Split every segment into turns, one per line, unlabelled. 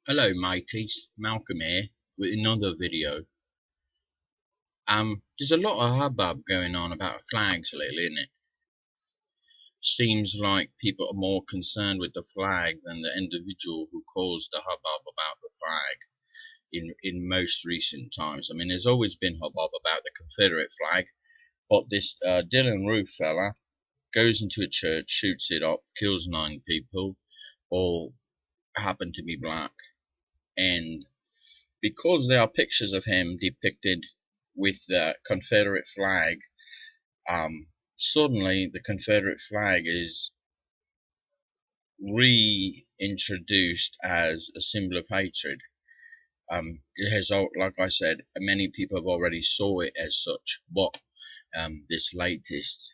Hello mateys, Malcolm here with another video. There's a lot of hubbub going on about flags lately, isn't it? Seems like people are more concerned with the flag than the individual who caused the hubbub about the flag in most recent times. I mean, there's always been hubbub about the Confederate flag, but this Dylan Roof fella goes into a church, shoots it up, kills 9 people, all happen to be black, and because there are pictures of him depicted with the Confederate flag, suddenly the Confederate flag is reintroduced as a symbol of hatred. It has, like I said, many people have already saw it as such, but this latest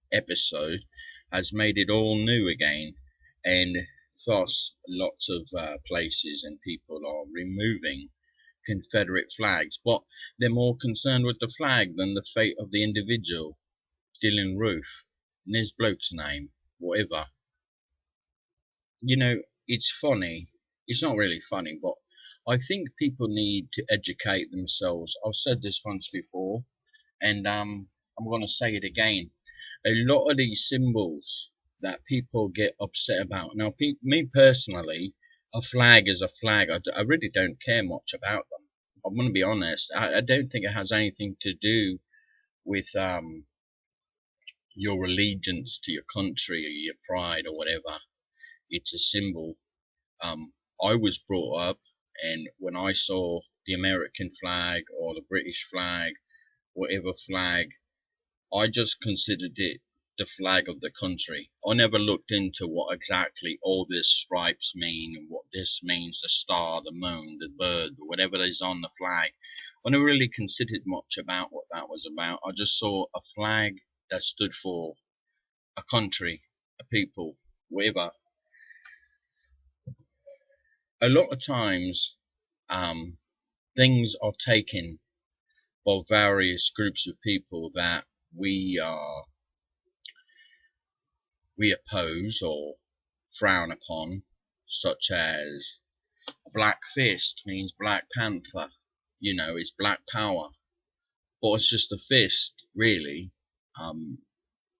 episode has made it all new again, and thus lots of places and people are removing Confederate flags, but they're more concerned with the flag than the fate of the individual, Dylan Roof, and his bloke's name, whatever. You know, it's funny. It's not really funny, but I think people need to educate themselves. I've said this once before, and I'm going to say it again. A lot of these symbols that people get upset about. Now, me personally, a flag is a flag. I really don't care much about them. I'm going to be honest. I don't think it has anything to do with your allegiance to your country or your pride or whatever. It's a symbol. I was brought up, and when I saw the American flag or the British flag, whatever flag, I just considered it the flag of the country. I never looked into what exactly all these stripes mean and what this means, the star, the moon, the bird, whatever is on the flag. I never really considered much about what that was about. I just saw a flag that stood for a country, a people, whatever. A lot of times, um, things are taken by various groups of people that we we oppose or frown upon, such as Black Fist means Black Panther, it's Black Power, but it's just a fist, really. Um,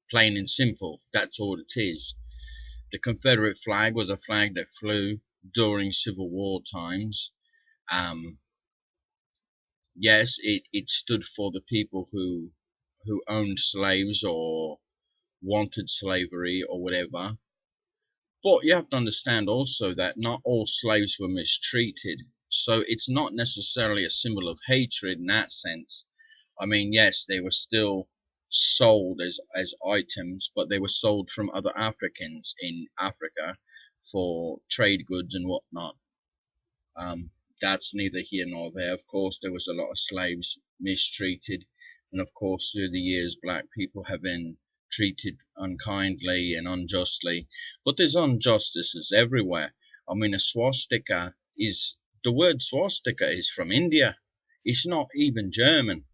Plain and simple, that's all it is. The Confederate flag was a flag that flew during Civil War times. Um, yes, it stood for the people who owned slaves or wanted slavery or whatever. But you have to understand also that not all slaves were mistreated. So it's not necessarily a symbol of hatred in that sense. I mean, yes, they were still sold as items, but they were sold from other Africans in Africa for trade goods and whatnot. Um, that's neither here nor there. Of course, there was a lot of slaves mistreated, and of course, through the years, black people have been treated unkindly and unjustly. But there's injustices everywhere. I mean, a swastika is the word swastika is from India. It's not even German,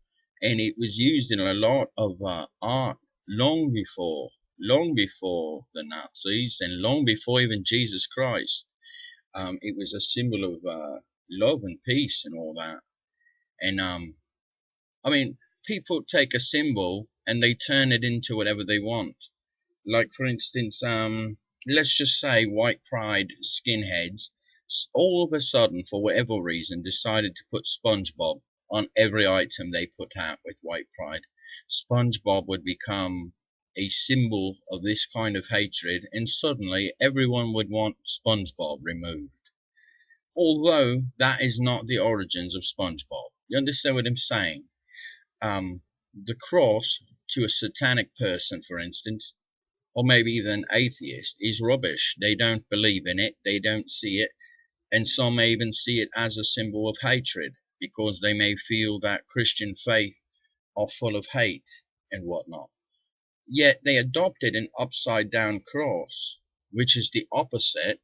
and it was used in a lot of art long before the Nazis, and long before even Jesus Christ. It was a symbol of love and peace and all that. And I mean, people take a symbol and they turn it into whatever they want. Like, for instance, let's just say white pride skinheads all of a sudden, for whatever reason, decided to put SpongeBob on every item they put out with white pride. SpongeBob would become a symbol of this kind of hatred, and suddenly everyone would want SpongeBob removed. Although that is not the origins of SpongeBob. You understand what I'm saying? The cross to a satanic person, for instance, or maybe even an atheist, is rubbish. They don't believe in it, they don't see it, and some may even see it as a symbol of hatred because they may feel that Christian faith are full of hate and whatnot. Yet they adopted an upside down cross, which is the opposite,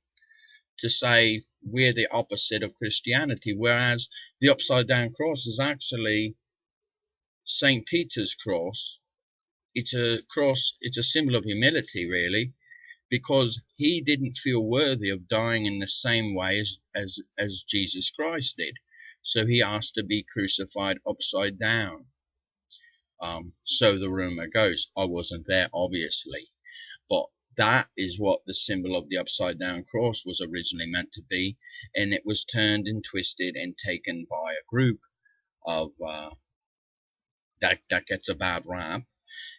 to say we're the opposite of Christianity, whereas the upside down cross is actually St. Peter's cross. It's a cross, it's a symbol of humility, really. because he didn't feel worthy of dying in the same way as Jesus Christ did. So he asked to be crucified upside down. So the rumor goes. I wasn't there, obviously, but that is what the symbol of the upside down cross was originally meant to be, and it was turned and twisted and taken by a group of that gets a bad rap,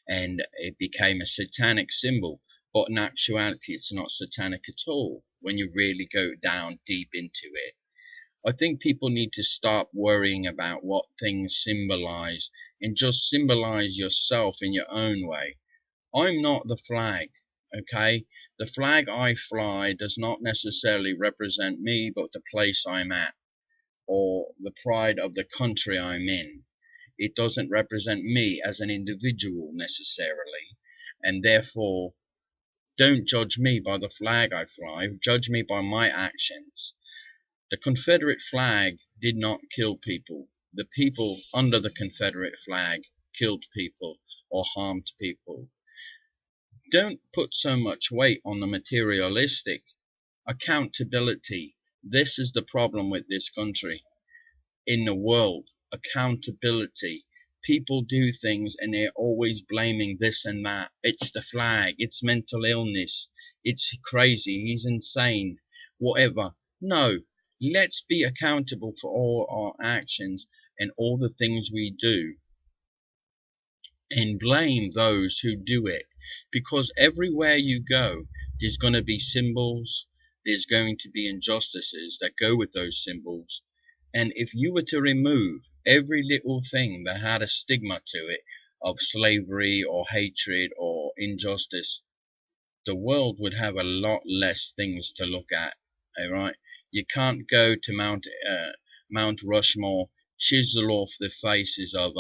and it became a satanic symbol. But in actuality, it's not satanic at all when you really go down deep into it. I think people need to stop worrying about what things symbolize and just symbolize yourself in your own way. I'm not the flag, okay? The flag I fly does not necessarily represent me, but the place I'm at or the pride of the country I'm in. It doesn't represent me as an individual necessarily, and therefore don't judge me by the flag I fly, judge me by my actions. The Confederate flag did not kill people. The people under the Confederate flag killed people or harmed people. Don't put so much weight on the materialistic. Accountability. This is the problem with this country. In the world, accountability. People do things and they're always blaming this and that. It's the flag, it's mental illness, it's crazy, he's insane, whatever. No, let's be accountable for all our actions and all the things we do, and blame those who do it, because everywhere you go there's going to be symbols, there's going to be injustices that go with those symbols. And if you were to remove every little thing that had a stigma to it of slavery or hatred or injustice, the world would have a lot less things to look at. All right, you can't go to Mount Rushmore, chisel off the faces of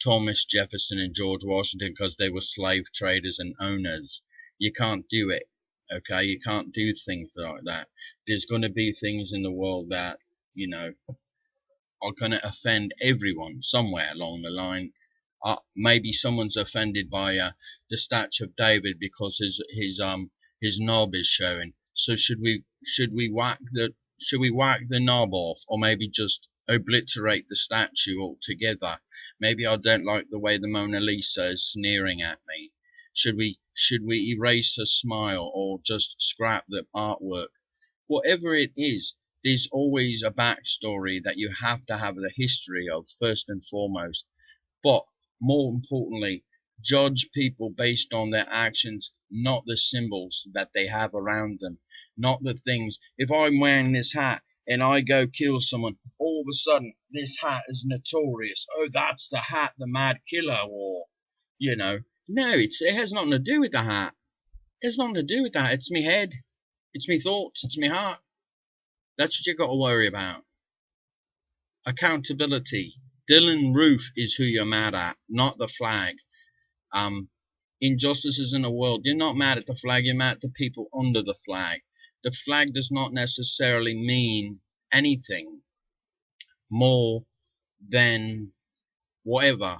Thomas Jefferson and George Washington because they were slave traders and owners. You can't do it. Okay, you can't do things like that. There's going to be things in the world that, you know, are going to offend everyone somewhere along the line. Maybe someone's offended by the statue of David because his knob is showing. So should we whack the knob off, or maybe just obliterate the statue altogether? Maybe I don't like the way the Mona Lisa is sneering at me. Should we erase her smile or just scrap the artwork? Whatever it is, there's always a backstory that you have to have the history of first and foremost. But more importantly, judge people based on their actions, not the symbols that they have around them, not the things. If I'm wearing this hat and I go kill someone, all of a sudden this hat is notorious. Oh, that's the hat the mad killer wore. You know, no, it has nothing to do with the hat. It has nothing to do with that. It's me head. It's me thoughts. It's me heart. That's what you got to worry about. Accountability. Dylan Roof is who you're mad at, not the flag. Injustices in the world. You're not mad at the flag. You're mad at the people under the flag. The flag does not necessarily mean anything more than whatever.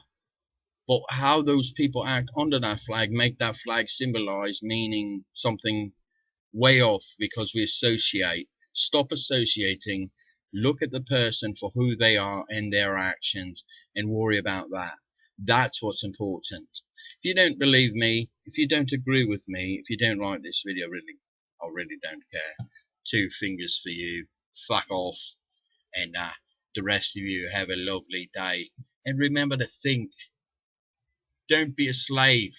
But how those people act under that flag make that flag symbolize meaning something way off, because we associate. Stop associating. Look at the person for who they are and their actions and worry about that. That's what's important. If you don't believe me, if you don't agree with me, if you don't like this video, I really don't care. 2 fingers for you. Fuck off. And the rest of you have a lovely day. And remember to think. Don't be a slave.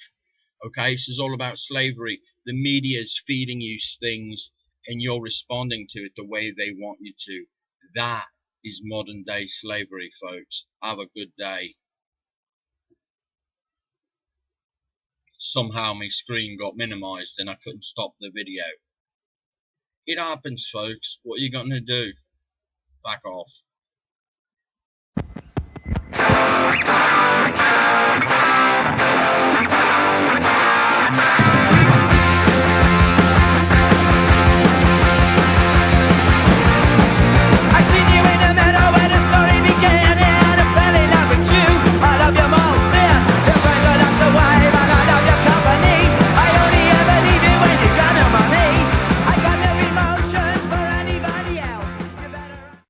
Okay, this is all about slavery. The media is feeding you things and you're responding to it the way they want you to. That is modern day slavery, folks. Have a good day. Somehow my screen got minimized and I couldn't stop the video. It happens, folks. What are you going to do? Back off.